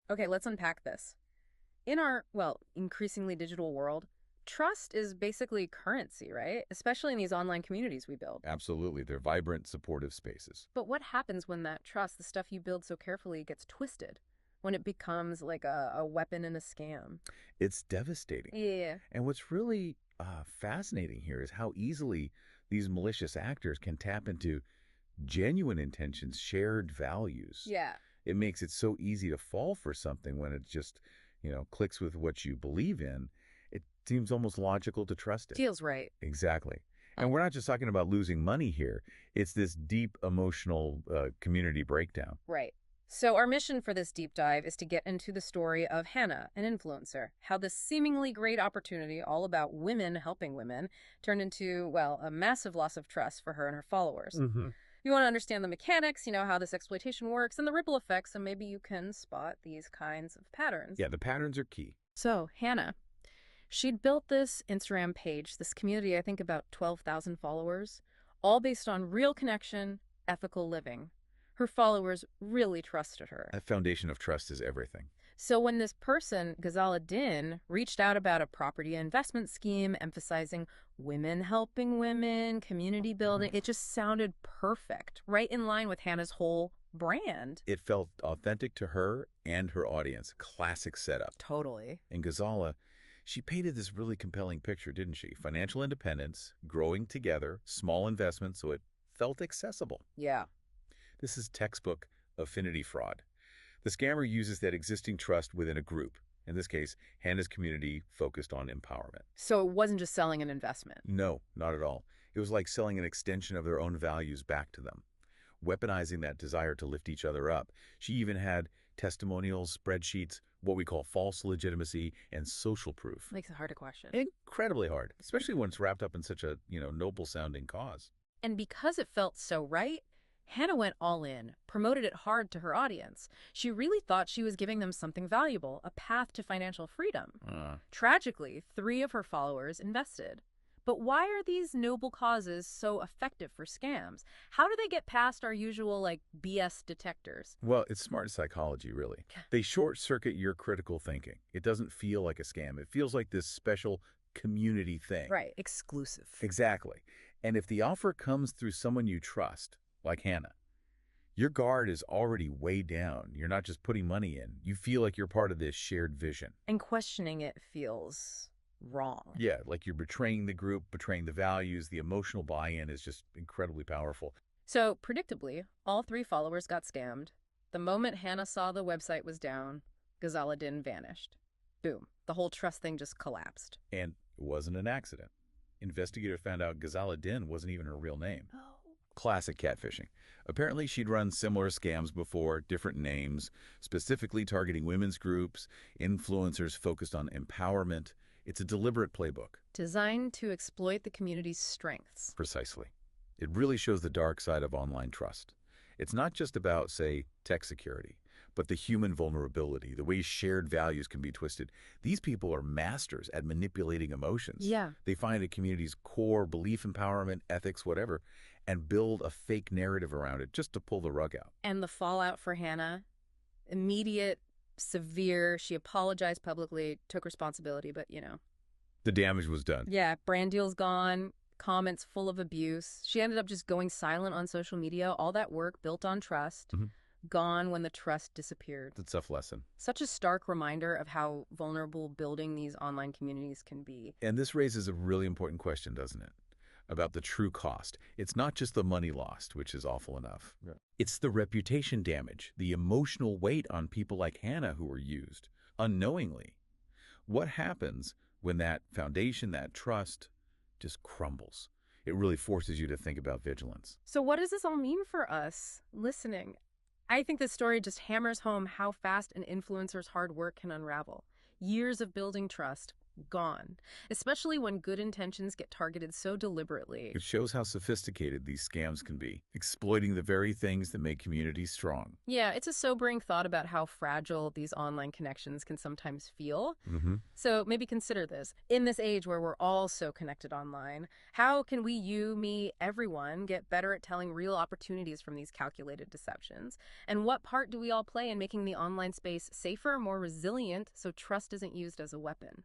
Okay, let's unpack this. In our, well, increasingly digital world, trust is basically currency, right? Especially in these online communities we build. Absolutely. They're vibrant, supportive spaces. But what happens when that trust, the stuff you build so carefully, gets twisted? When it becomes like a weapon in a scam? It's devastating. Yeah. And what's really fascinating here is how easily these malicious actors can tap into genuine intentions, shared values. Yeah. It makes it so easy to fall for something when it just, clicks with what you believe in. It seems almost logical to trust it. Feels right. Exactly. And we're not just talking about losing money here. It's this deep emotional community breakdown. Right. So our mission for this deep dive is to get into the story of Hannah, an influencer, how this seemingly great opportunity, all about women helping women, turned into, well, a massive loss of trust for her and her followers. Mm-hmm. You want to understand the mechanics, how this exploitation works, and the ripple effects, and maybe you can spot these kinds of patterns. Yeah, the patterns are key. So, Hannah, she'd built this Instagram page, this community, I think about 12,000 followers, all based on real connection, ethical living. Her followers really trusted her. That foundation of trust is everything. So when this person, Ghazala Din, reached out about a property investment scheme emphasizing women helping women, community building, it just sounded perfect, right in line with Hannah's whole brand. It felt authentic to her and her audience. Classic setup. Totally. And Ghazala, she painted this really compelling picture, didn't she? Financial independence, growing together, small investments, so it felt accessible. Yeah. This is textbook affinity fraud. The scammer uses that existing trust within a group. In this case, Hannah's community focused on empowerment. So it wasn't just selling an investment. No, not at all. It was like selling an extension of their own values back to them, weaponizing that desire to lift each other up. She even had testimonials, spreadsheets, what we call false legitimacy, and social proof. Makes it hard to question. Incredibly hard, especially when it's wrapped up in such a, noble-sounding cause. And because it felt so right, Hannah went all in, promoted it hard to her audience. She really thought she was giving them something valuable, a path to financial freedom. Tragically, 3 of her followers invested. But why are these noble causes so effective for scams? How do they get past our usual, BS detectors? Well, it's smart psychology, really. They short-circuit your critical thinking. It doesn't feel like a scam. It feels like this special community thing. Right, exclusive. Exactly. And if the offer comes through someone you trust, like Hannah, your guard is already way down. You're not just putting money in. You feel like you're part of this shared vision. And questioning it feels wrong. Yeah, like you're betraying the group, betraying the values. The emotional buy-in is just incredibly powerful. So, predictably, all 3 followers got scammed. The moment Hannah saw the website was down, Ghazala Din vanished. Boom. The whole trust thing just collapsed. And it wasn't an accident. Investigators found out Ghazala Din wasn't even her real name. Oh. Classic catfishing. Apparently, she'd run similar scams before, different names, specifically targeting women's groups, influencers focused on empowerment. It's a deliberate playbook. Designed to exploit the community's strengths. Precisely. It really shows the dark side of online trust. It's not just about, say, tech security, but the human vulnerability, the way shared values can be twisted. These people are masters at manipulating emotions. Yeah. They find a community's core belief, empowerment, ethics, whatever, and build a fake narrative around it just to pull the rug out. And the fallout for Hannah, immediate, severe. She apologized publicly, took responsibility, but The damage was done. Yeah, brand deal's gone, comments full of abuse. She ended up just going silent on social media. All that work built on trust, gone when the trust disappeared. It's a tough lesson. Such a stark reminder of how vulnerable building these online communities can be. And this raises a really important question, doesn't it? About the true cost. It's not just the money lost, which is awful enough. Yeah. It's the reputation damage, the emotional weight on people like Hannah who were used unknowingly. What happens when that foundation, that trust, just crumbles? It really forces you to think about vigilance. So what does this all mean for us listening? I think this story just hammers home how fast an influencer's hard work can unravel. Years of building trust, gone, especially when good intentions get targeted so deliberately. It shows how sophisticated these scams can be, exploiting the very things that make communities strong. Yeah, it's a sobering thought about how fragile these online connections can sometimes feel. So maybe consider this. In this age where we're all so connected online, how can we, you, me, everyone, get better at telling real opportunities from these calculated deceptions? And what part do we all play in making the online space safer, more resilient, so trust isn't used as a weapon?